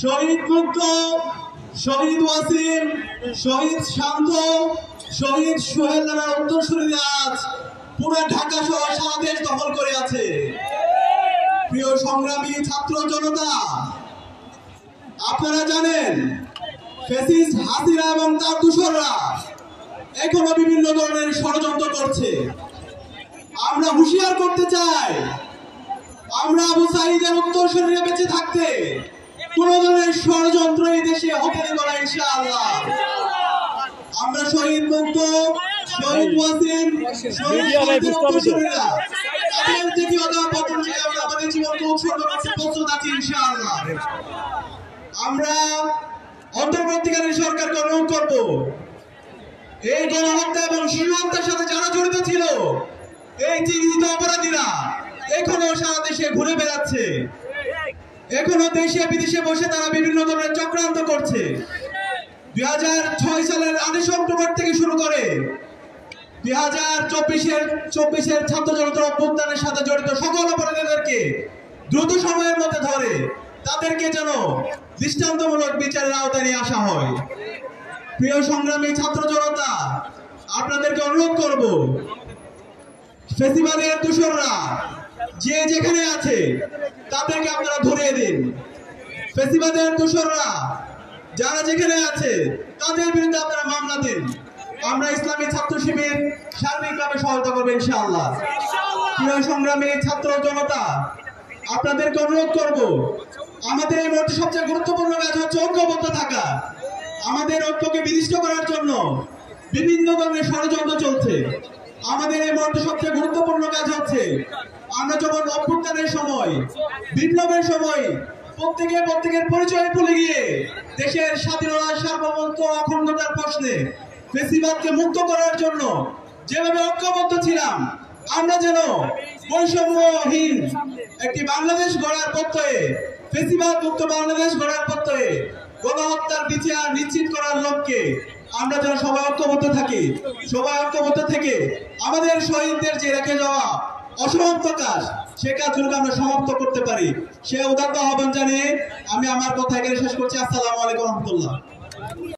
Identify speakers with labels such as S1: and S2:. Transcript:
S1: শহীদ মুক্ত, শহীদ ওয়াসিম, শহীদ শান্ত, শহীদ সোহেল নামের উত্তরসূরিরা আজ পুরো ঢাকা সহ সারা দেশ দখল করে আছে। প্রিয় সংগ্রামী ছাত্র জনতা, আপনারা জানেন ফ্যাসিস্ট হাসিনা এবং তার দূষররা এখনো বিভিন্ন ধরনের ষড়যন্ত্র করছে। আমরা হুঁশিয়ার করতে চাই, আমরা আবু সাঈদের উত্তরসূরিরা বেঁচে থাকতে কোন ধরনের ষড়যন্ত্র এই দেশে হতে দেব না ইনশাআল্লাহ। আমরা শহীদ মুক্ত, শহীদ ওয়াসিম, শহীদ উত্তরসূরিরা তাদের জীবনটা বদল করে আমরা আমাদের জীবনকে উৎসর্গ করতে প্রস্তুত আছি ইনশাআল্লাহ। আমরা অন্তর্বর্তীকালীন সরকারকে অনুরোধ করব, এই গণহত্যা এবং শিশু হত্যার সাথে যারা জড়িত ছিল, এই চিহ্নিত অপরাধীরা এখনো সারা দেশে ঘুরে বেড়াচ্ছে। এখনো দেশে বিদেশে বসে তারা বিভিন্ন ধরনের চক্রান্ত করছে। 2006 সালের 28 অক্টোবর থেকে শুরু করে 2024-এর ছাত্র জনতার অভ্যুত্থানের সাথে জড়িত সকল অপরাধীদেরকে দ্রুত সময়ের মধ্যে ধরে তাদেরকে যেন দৃষ্টান্তমূলক বিচারের আওতায় নিয়ে আসা হয়। প্রিয় সংগ্রামী ছাত্র জনতা, আপনাদেরকে অনুরোধ করব, ফ্যাসিবাদের দূষররা যে যেখানে আছে তাদেরকে আপনারা ধরিয়ে দিন। ফ্যাসিবাদের দূষররা যারা যেখানে আছে তাদের বিরুদ্ধে আপনারা মামলা দিন। আমরা ইসলামী ছাত্র শিবির সার্বিকভাবে সহায়তা করবো ইনশাআল্লাহ। প্রিয় সংগ্রামী ছাত্র জনতা, আপনাদেরকে অনুরোধ করব, আমাদের এই মুহূর্তে সবচেয়ে গুরুত্বপূর্ণ কাজ হচ্ছে ঐক্যবদ্ধ থাকা। আমাদের ঐক্যকে বিনিষ্ট করার জন্য বিভিন্ন ধরনের ষড়যন্ত্র চলছে। আমাদের এই মুহূর্তে সবচেয়ে গুরুত্বপূর্ণ কাজ হচ্ছে, আমরা যখন অভ্যুত্থানের সময়, বিপ্লবের সময় প্রত্যেকের পরিচয় ভুলে গিয়ে দেশের স্বাধীনতা, সার্বভৌমত্ব, অখণ্ডতার প্রশ্নে ফ্যাসিবাদকে মুক্ত করার জন্য যেভাবে ঐক্যবদ্ধ ছিলাম, আমরা যেন বৈষম্যহীন একটি বাংলাদেশ গড়ার প্রত্যয়ে, ফ্যাসিবাদ মুক্ত বাংলাদেশ গড়ার প্রত্যয়ে, গণহত্যার বিচার নিশ্চিত করার লক্ষ্যে আমরা যেন সবাই ঐক্যবদ্ধ থাকি। সবাই ঐক্যবদ্ধ থেকে আমাদের শহীদদের যে রেখে যাওয়া অসমাপ্ত কাজ, সে কাজগুলোকে আমরা সমাপ্ত করতে পারি, সে উদাত্ত আহ্বান জানিয়ে আমি আমার কথা এখানে শেষ করছি। আসসালামু আলাইকুম রহমতুল্লাহ।